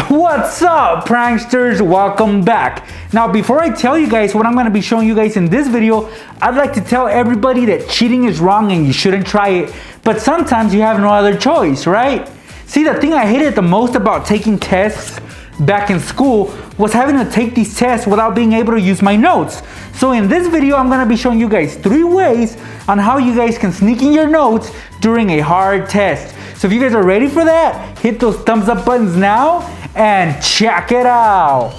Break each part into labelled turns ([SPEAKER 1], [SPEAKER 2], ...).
[SPEAKER 1] What's up, pranksters? Welcome back. Now, before I tell you guys what I'm going to be showing you guys in this video, I'd like to tell everybody that cheating is wrong and you shouldn't try it. But sometimes you have no other choice, right? See, the thing I hated the most about taking tests back in school was having to take these tests without being able to use my notes. So in this video, I'm going to be showing you guys 3 ways on how you guys can sneak in your notes during a hard test. So if you guys are ready for that, hit those thumbs up buttons now and check it out.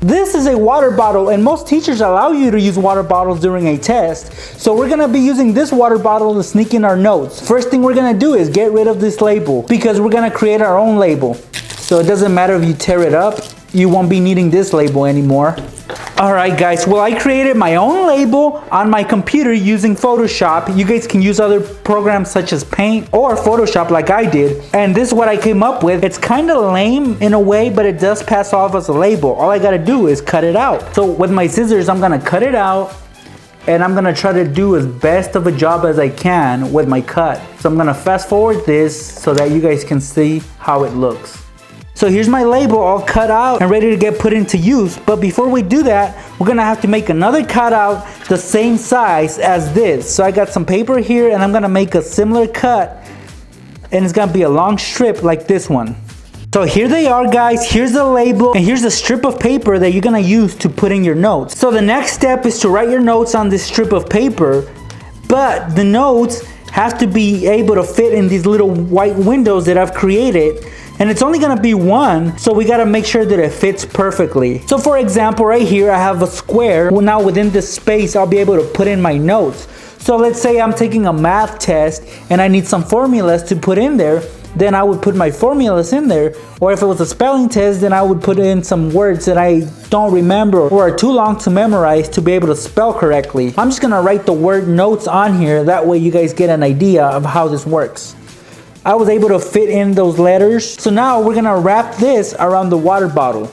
[SPEAKER 1] This is a water bottle, and most teachers allow you to use water bottles during a test. So we're gonna be using this water bottle to sneak in our notes. First thing we're gonna do is get rid of this label because we're gonna create our own label. So it doesn't matter if you tear it up, you won't be needing this label anymore. Alright guys, well, I created my own label on my computer using Photoshop. You guys can use other programs such as Paint or Photoshop like I did. And this is what I came up with. It's kind of lame in a way, but it does pass off as a label. All I gotta do is cut it out. So with my scissors, I'm gonna cut it out and I'm gonna try to do as best of a job as I can with my cut. So I'm gonna fast forward this so that you guys can see how it looks. So here's my label all cut out and ready to get put into use. But before we do that, we're gonna have to make another cutout the same size as this. So I got some paper here and I'm gonna make a similar cut, and it's gonna be a long strip like this one. So here they are, guys. Here's the label and here's the strip of paper that you're gonna use to put in your notes. So the next step is to write your notes on this strip of paper, but the notes have to be able to fit in these little white windows that I've created. And it's only gonna be one, so we gotta make sure that it fits perfectly. So for example, right here, I have a square. Well, now within this space, I'll be able to put in my notes. So let's say I'm taking a math test and I need some formulas to put in there, then I would put my formulas in there. Or if it was a spelling test, then I would put in some words that I don't remember or are too long to memorize to be able to spell correctly. I'm just gonna write the word notes on here, that way you guys get an idea of how this works. I was able to fit in those letters. So now we're gonna wrap this around the water bottle.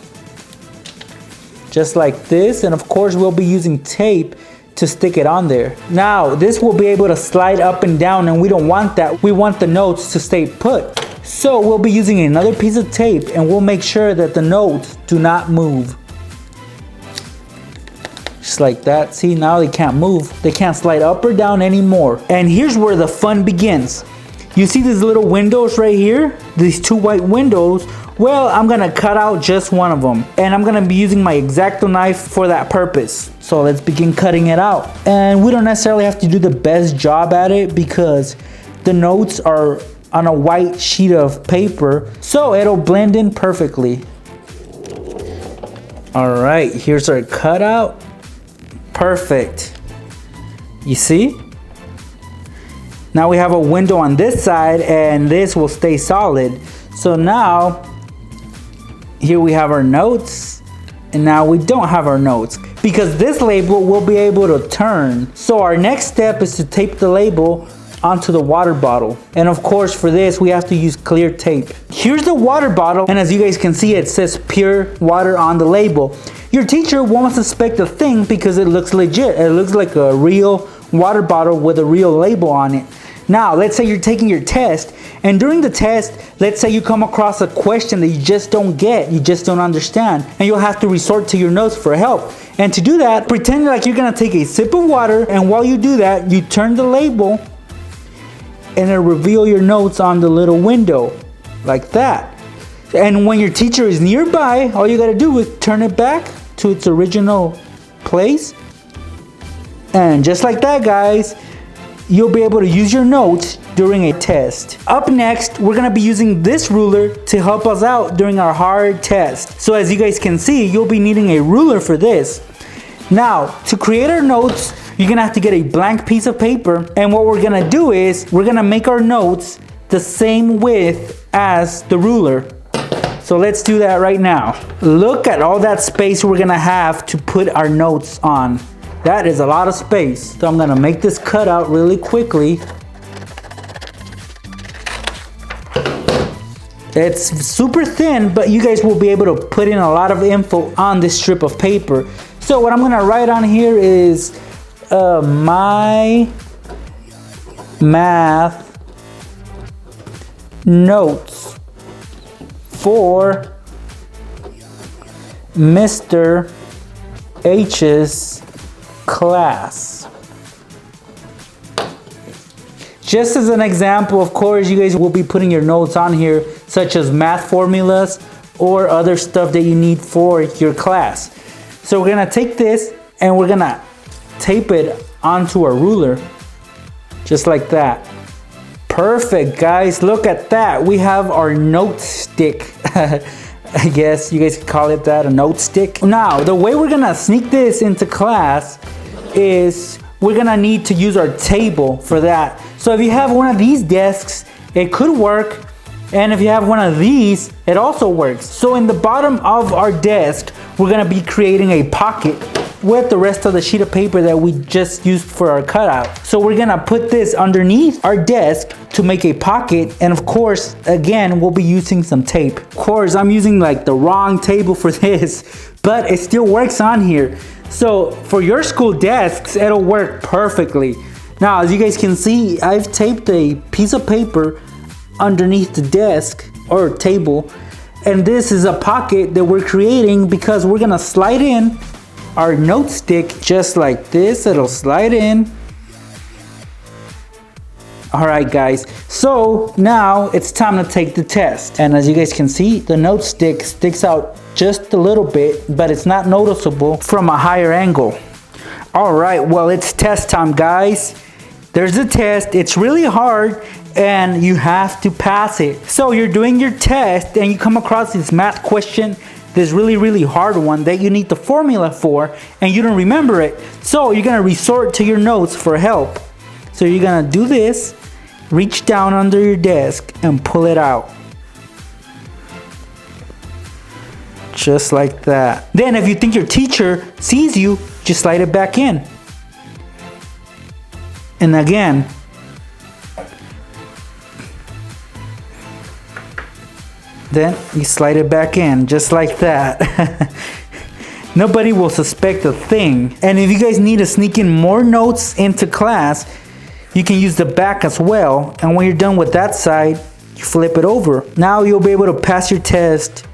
[SPEAKER 1] Just like this, and of course we'll be using tape to stick it on there. Now this will be able to slide up and down, and we don't want that. We want the notes to stay put. So we'll be using another piece of tape and we'll make sure that the notes do not move. Just like that. See, now they can't move. They can't slide up or down anymore. And here's where the fun begins. You see these little windows right here? These 2 white windows? Well, I'm gonna cut out just one of them. And I'm gonna be using my X-Acto knife for that purpose. So let's begin cutting it out. And we don't necessarily have to do the best job at it because the notes are on a white sheet of paper. So it'll blend in perfectly. All right, here's our cutout. Perfect. You see? Now we have a window on this side and this will stay solid. So now, here we have our notes, and now we don't have our notes because this label will be able to turn. So our next step is to tape the label onto the water bottle. And of course for this, we have to use clear tape. Here's the water bottle, and as you guys can see, it says pure water on the label. Your teacher won't suspect a thing because it looks legit. It looks like a real water bottle with a real label on it. Now, let's say you're taking your test, and during the test, let's say you come across a question that you just don't get, you just don't understand, and you'll have to resort to your notes for help. And to do that, pretend like you're gonna take a sip of water, and while you do that, you turn the label, and it'll reveal your notes on the little window, like that. And when your teacher is nearby, all you gotta do is turn it back to its original place. And just like that, guys, you'll be able to use your notes during a test. Up next, we're gonna be using this ruler to help us out during our hard test. So as you guys can see, you'll be needing a ruler for this. Now, to create our notes, you're gonna have to get a blank piece of paper, and what we're gonna do is, we're gonna make our notes the same width as the ruler. So let's do that right now. Look at all that space we're gonna have to put our notes on. That is a lot of space. So I'm gonna make this cutout really quickly. It's super thin, but you guys will be able to put in a lot of info on this strip of paper. So what I'm gonna write on here is my math notes for Mr. H's class. Just as an example, of course, you guys will be putting your notes on here, such as math formulas or other stuff that you need for your class. So we're gonna take this and we're gonna tape it onto our ruler, just like that. Perfect, guys, look at that. We have our note stick. I guess you guys could call it that, a note stick. Now, the way we're gonna sneak this into class is we're gonna need to use our table for that. So if you have one of these desks, it could work. And if you have one of these, it also works. So in the bottom of our desk, we're gonna be creating a pocket with the rest of the sheet of paper that we just used for our cutout. So we're gonna put this underneath our desk to make a pocket. And of course, again, we'll be using some tape. Of course, I'm using like the wrong table for this, but it still works on here. So for your school desks, it'll work perfectly. Now, as you guys can see, I've taped a piece of paper underneath the desk or table, and this is a pocket that we're creating because we're gonna slide in our note stick just like this. It'll slide in. All right, guys, so now it's time to take the test. And as you guys can see, the note stick sticks out just a little bit, but it's not noticeable from a higher angle. All right, well, it's test time, guys. There's a test. It's really hard and you have to pass it. So you're doing your test and you come across this math question, this really hard one that you need the formula for, and you don't remember it. So you're gonna resort to your notes for help. So you're gonna do this, reach down under your desk and pull it out. Just like that. Then if you think your teacher sees you, just slide it back in. And again. Then you slide it back in, just like that. Nobody will suspect a thing. And if you guys need to sneak in more notes into class, you can use the back as well. And when you're done with that side, you flip it over. Now you'll be able to pass your test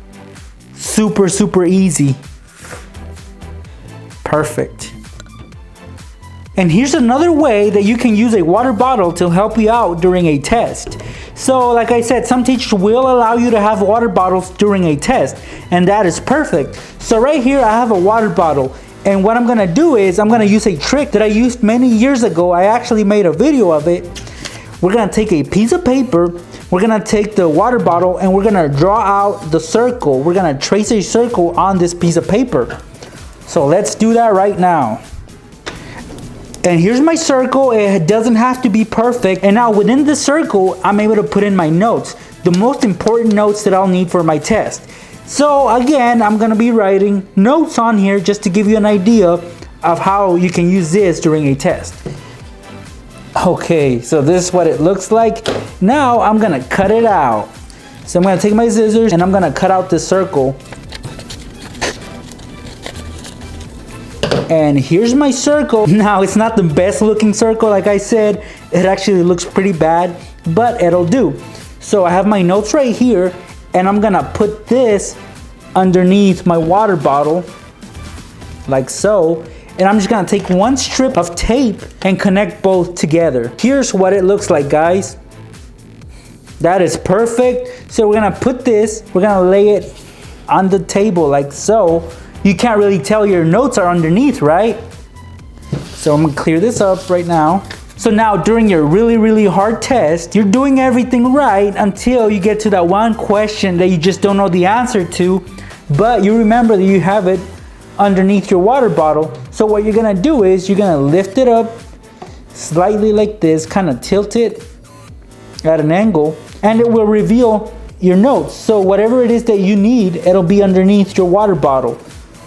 [SPEAKER 1] super easy. Perfect. And here's another way that you can use a water bottle to help you out during a test. So like I said, some teachers will allow you to have water bottles during a test, and that is perfect. So right here I have a water bottle, and what I'm gonna do is I'm gonna use a trick that I used many years ago. I actually made a video of it. We're gonna take a piece of paper, we're gonna take the water bottle, and we're gonna draw out the circle. We're gonna trace a circle on this piece of paper. So let's do that right now. And here's my circle. It doesn't have to be perfect. And now within the circle, I'm able to put in my notes, the most important notes that I'll need for my test. So again, I'm gonna be writing notes on here just to give you an idea of how you can use this during a test. Okay, so this is what it looks like. Now I'm gonna cut it out. So I'm gonna take my scissors and I'm gonna cut out this circle. And here's my circle. Now it's not the best looking circle, like I said. It actually looks pretty bad, but it'll do. So I have my notes right here, and I'm gonna put this underneath my water bottle, like so. And I'm just gonna take one strip of tape and connect both together. Here's what it looks like, guys. That is perfect. So we're gonna put this, we're gonna lay it on the table like so. You can't really tell your notes are underneath, right? So I'm gonna clear this up right now. So now during your really hard test, you're doing everything right until you get to that one question that you just don't know the answer to, but you remember that you have it underneath your water bottle. So what you're gonna do is you're gonna lift it up slightly like this, kind of tilt it at an angle, and it will reveal your notes. So whatever it is that you need, it'll be underneath your water bottle.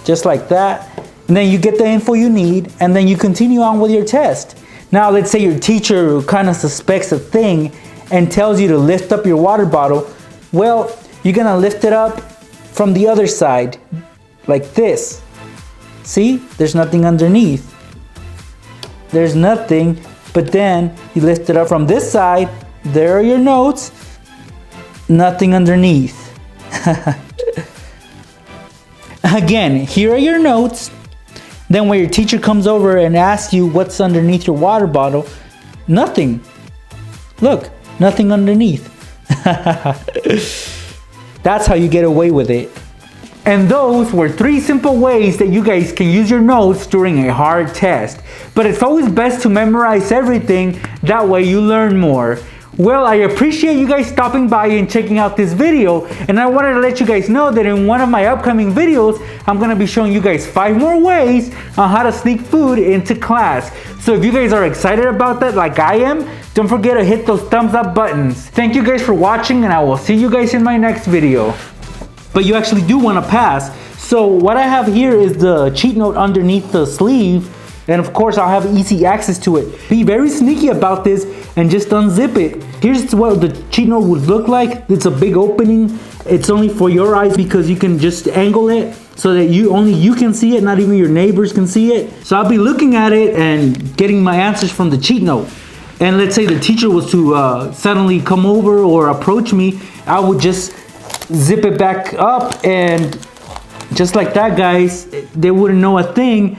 [SPEAKER 1] Just like that. And then you get the info you need, and then you continue on with your test. Now let's say your teacher kind of suspects a thing and tells you to lift up your water bottle. Well, you're gonna lift it up from the other side, like this. See, there's nothing underneath. There's nothing But then you lift it up from this side, there are your notes, nothing underneath. Again, here are your notes. Then when your teacher comes over and asks you what's underneath your water bottle, nothing. Look, nothing underneath. That's how you get away with it. And those were 3 simple ways that you guys can use your notes during a hard test. But it's always best to memorize everything, that way you learn more. Well, I appreciate you guys stopping by and checking out this video, and I wanted to let you guys know that in one of my upcoming videos, I'm going to be showing you guys 5 more ways on how to sneak food into class. So if you guys are excited about that like I am, don't forget to hit those thumbs up buttons. Thank you guys for watching, and I will see you guys in my next video. But you actually do want to pass. So what I have here is the cheat note underneath the sleeve, and of course I'll have easy access to it. Be very sneaky about this and just unzip it. Here's what the cheat note would look like. It's a big opening. It's only for your eyes because you can just angle it so that only you can see it, not even your neighbors can see it. So I'll be looking at it and getting my answers from the cheat note. And let's say the teacher was to suddenly come over or approach me, I would just zip it back up, and just like that, guys, they wouldn't know a thing,